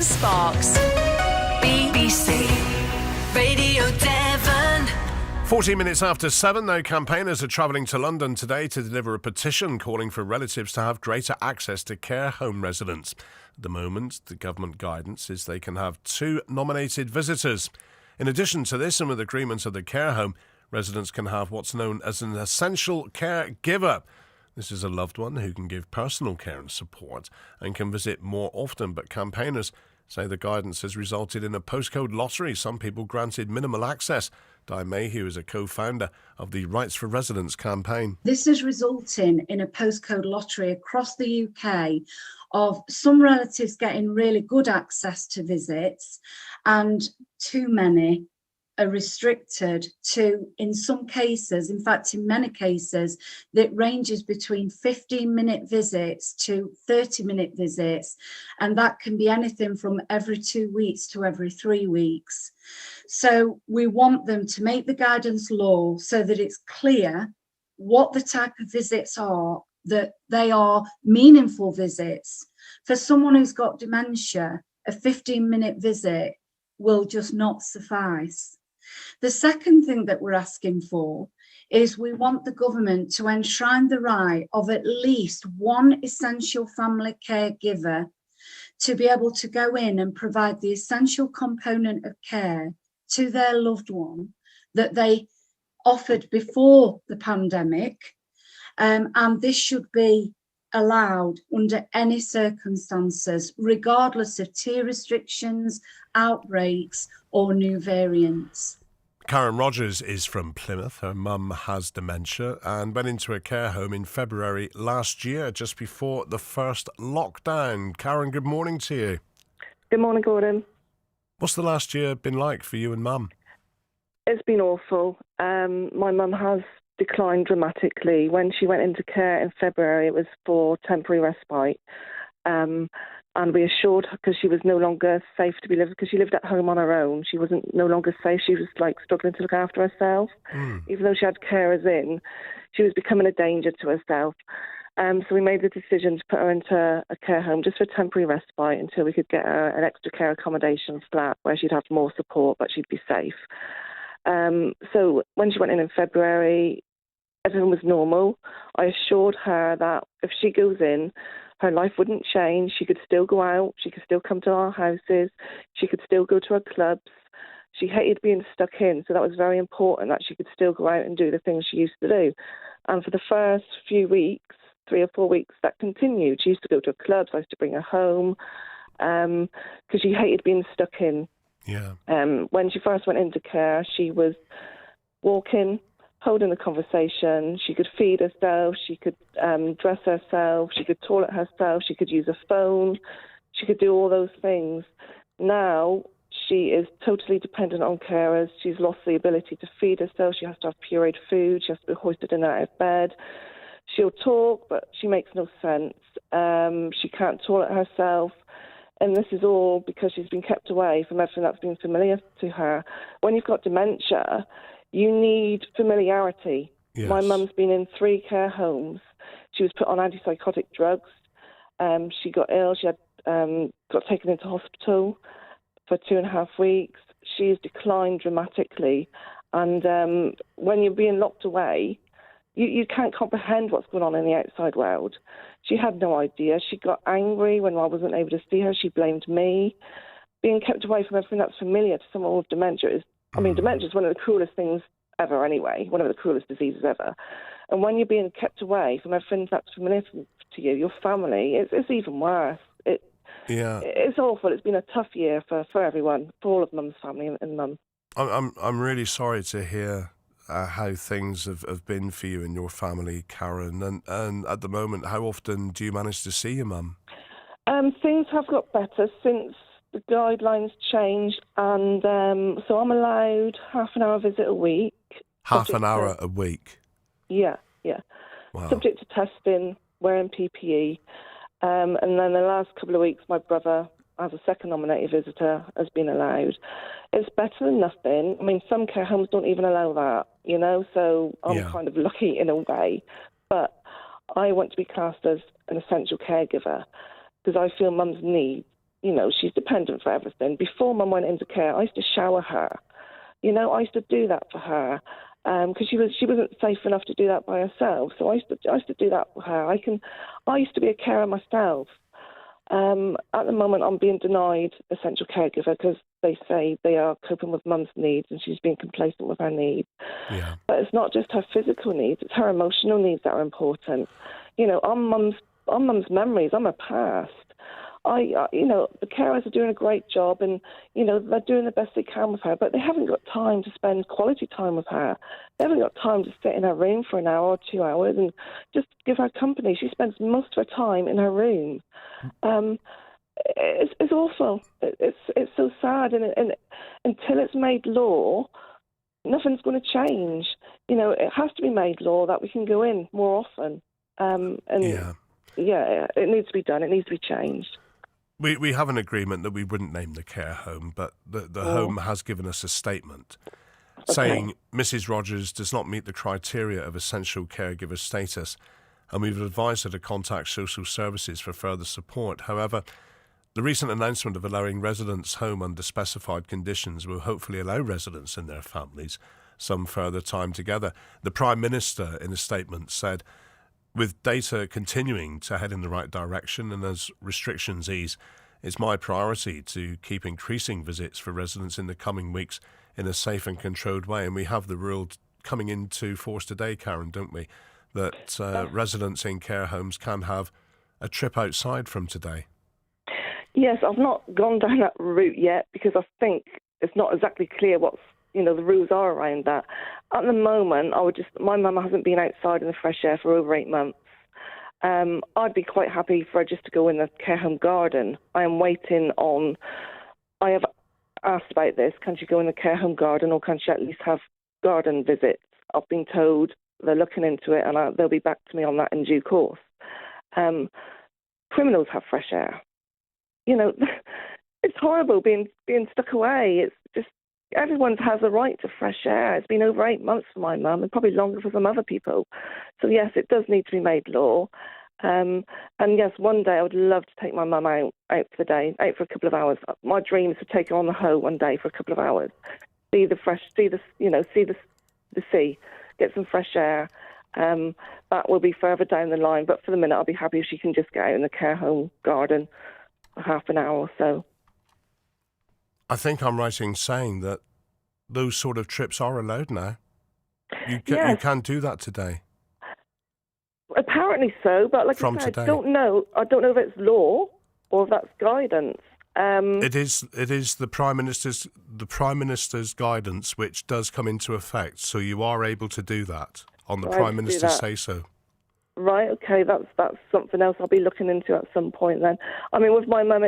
Sparks, BBC, Radio Devon. 14 minutes after 7, now campaigners are travelling to London today to deliver a petition calling for relatives to have greater access to care home residents. At the moment, the government guidance is they can have 2 nominated visitors. In addition to this, and with agreement of the care home, residents can have what's known as an essential caregiver. This is a loved one who can give personal care and support and can visit more often, but campaigners say the guidance has resulted in a postcode lottery. Some people granted minimal access. Di Mayhew is a co-founder of the Rights for Residents campaign. This is resulting in a postcode lottery across the UK of some relatives getting really good access to visits and too many are restricted to, in some cases, in fact, in many cases, that ranges between 15-minute visits to 30-minute visits. And that can be anything from every 2 weeks to every 3 weeks. So we want them to make the guidance law so that it's clear what the type of visits are, that they are meaningful visits. For someone who's got dementia, a 15-minute visit will just not suffice. The second thing that we're asking for is we want the government to enshrine the right of at least one essential family caregiver to be able to go in and provide the essential component of care to their loved one that they offered before the pandemic. And this should be allowed under any circumstances, regardless of tier restrictions, outbreaks or new variants. Karen Rogers is from Plymouth. Her mum has dementia and went into a care home in February last year, just before the first lockdown. Karen, good morning to you. Good morning, Gordon. What's the last year been like for you and mum? It's been awful. My mum has declined dramatically. When she went into care in February, it was for temporary respite. And we assured her, because she was no longer safe to be living, because she lived at home on her own. She wasn't no longer safe. She was struggling to look after herself. Even though she had carers in, she was becoming a danger to herself. So we made the decision to put her into a care home just for temporary respite until we could get her an extra care accommodation flat where she'd have more support, but she'd be safe. So when she went in February, everything was normal. I assured her that if she goes in, her life wouldn't change. She could still go out. She could still come to our houses. She could still go to her clubs. She hated being stuck in, so that was very important that she could still go out and do the things she used to do. And for the first few weeks, 3 or 4 weeks, that continued. She used to go to clubs. I used to bring her home because she hated being stuck in. Yeah. When she first went into care, she was walking, holding the conversation. She could feed herself. She could dress herself. She could toilet herself. She could use a phone. She could do all those things. Now she is totally dependent on carers. She's lost the ability to feed herself. She has to have pureed food. She has to be hoisted in and out of bed. She'll talk, but she makes no sense. She can't toilet herself. And this is all because she's been kept away from everything that's been familiar to her. When you've got dementia, you need familiarity. Yes. My mum's been in 3 care homes. She was put on antipsychotic drugs. She got ill. She had got taken into hospital for 2.5 weeks. She's declined dramatically. And when you're being locked away, you can't comprehend what's going on in the outside world. She had no idea. She got angry when I wasn't able to see her. She blamed me. Being kept away from everything that's familiar to someone with dementia is, dementia is one of the cruelest things ever anyway, one of the cruelest diseases ever. And when you're being kept away from everything that's familiar to you, your family, it's even worse. It's awful. It's been a tough year for everyone, for all of Mum's family and Mum. I'm really sorry to hear how things have been for you and your family, Karen. And at the moment, how often do you manage to see your mum? Things have got better since the guidelines changed, and so I'm allowed half an hour visit a week. Half an hour a week? Yeah. Wow. Subject to testing, wearing PPE. And then the last couple of weeks, my brother, as a second nominated visitor, has been allowed. It's better than nothing. I mean, some care homes don't even allow that, so I'm kind of lucky in a way. But I want to be classed as an essential caregiver because I feel Mum's needs she's dependent for everything. Before Mum went into care, I used to shower her. I used to do that for her because she wasn't safe enough to do that by herself. So I used to do that for her. I used to be a carer myself. At the moment, I'm being denied essential caregiver because they say they are coping with Mum's needs and she's being complacent with her needs. Yeah. But it's not just her physical needs; it's her emotional needs that are important. On Mum's memories, on her past. The carers are doing a great job, and they're doing the best they can with her. But they haven't got time to spend quality time with her. They haven't got time to sit in her room for an hour or 2 hours and just give her company. She spends most of her time in her room. It's awful. It's so sad, and until it's made law, nothing's going to change. It has to be made law that we can go in more often. Yeah, it needs to be done. It needs to be changed. We have an agreement that we wouldn't name the care home, but the home has given us a statement saying Mrs. Rogers does not meet the criteria of essential caregiver status, and we've advised her to contact social services for further support. However, the recent announcement of allowing residents home under specified conditions will hopefully allow residents and their families some further time together. The Prime Minister, in a statement, said, with data continuing to head in the right direction and as restrictions ease, it's my priority to keep increasing visits for residents in the coming weeks in a safe and controlled way. And we have the rule coming into force today, Karen, don't we, that residents in care homes can have a trip outside from today. Yes, I've not gone down that route yet because I think it's not exactly clear what's the rules are around that. At the moment, my mum hasn't been outside in the fresh air for over 8 months. I'd be quite happy for her just to go in the care home garden. I have asked about this. Can she go in the care home garden, or can she at least have garden visits? I've been told they're looking into it, and they'll be back to me on that in due course. Criminals have fresh air. It's horrible being stuck away. It's just everyone has a right to fresh air. It's been over 8 months for my mum, and probably longer for some other people. So yes, it does need to be made law. And yes, one day I would love to take my mum out for the day, out for a couple of hours. My dream is to take her on the Hoe one day for a couple of hours, see the sea, get some fresh air. That will be further down the line. But for the minute, I'll be happy if she can just get out in the care home garden for half an hour or so. I think I'm right in saying that those sort of trips are allowed now. You can do that today. Apparently so, but like I said, I don't know if it's law or if that's guidance. It is the Prime Minister's guidance which does come into effect, so you are able to do that on the Prime Minister's say so. Right, okay, that's something else I'll be looking into at some point then. I mean, with my mum,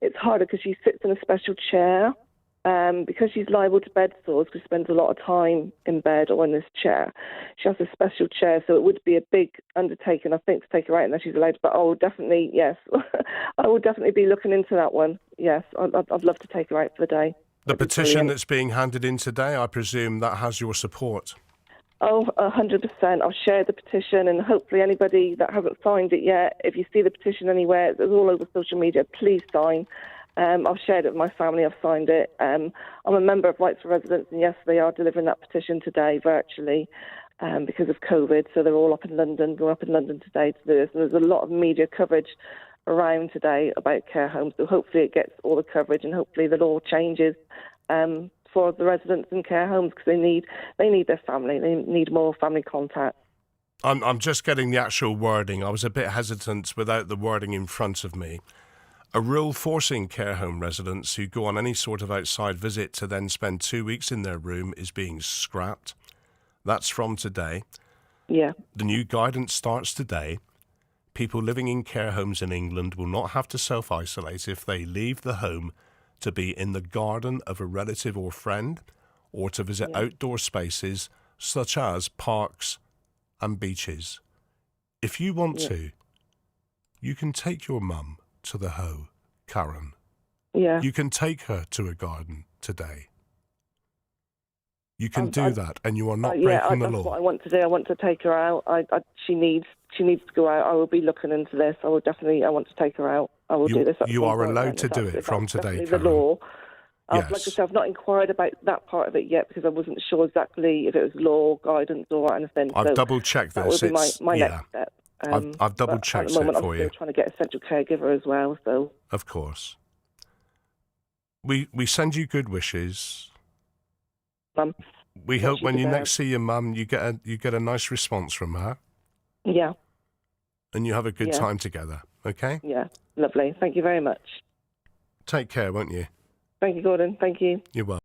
it's harder because she sits in a special chair because she's liable to bed sores because she spends a lot of time in bed or in this chair. She has a special chair, so it would be a big undertaking, I think, to take her out unless she's allowed. But I will definitely, yes, I will definitely be looking into that one. Yes, I'd love to take her out for the day. The petition that's being handed in today, I presume that has your support. Oh, 100%. I've shared the petition, and hopefully anybody that hasn't signed it yet, if you see the petition anywhere, it's all over social media, please sign. I've shared it with my family. I've signed it. I'm a member of Rights for Residents, and yes, they are delivering that petition today virtually because of COVID. So they're all up in London. We're up in London today to do this, and there's a lot of media coverage around today about care homes. So hopefully it gets all the coverage, and hopefully the law changes for the residents in care homes because they need their family. They need more family contact. I'm just getting the actual wording. I was a bit hesitant without the wording in front of me. A rule forcing care home residents who go on any sort of outside visit to then spend 2 weeks in their room is being scrapped. That's from today. Yeah. The new guidance starts today. People living in care homes in England will not have to self-isolate if they leave the home to be in the garden of a relative or friend or to visit outdoor spaces such as parks and beaches. If you want to, you can take your mum to the Hoe, Karen. Yeah. You can take her to a garden today. You can do that, and you are not breaking the law. That's what I want to do. I want to take her out. She needs to go out. I will be looking into this. I want to take her out. I will do this. You are allowed to do it from today, Karen. The law. Like I said, I've not inquired about that part of it yet because I wasn't sure exactly if it was law, guidance, or anything. I've double-checked this. That would be my next step. I've double-checked it for you. At the moment, I'm still trying to get a central caregiver as well. So of course. We send you good wishes. Mum. We hope when you next see your mum, you get a nice response from her. Yeah. And you have a good time together, okay? Yeah, lovely. Thank you very much. Take care, won't you? Thank you, Gordon. Thank you. You're welcome.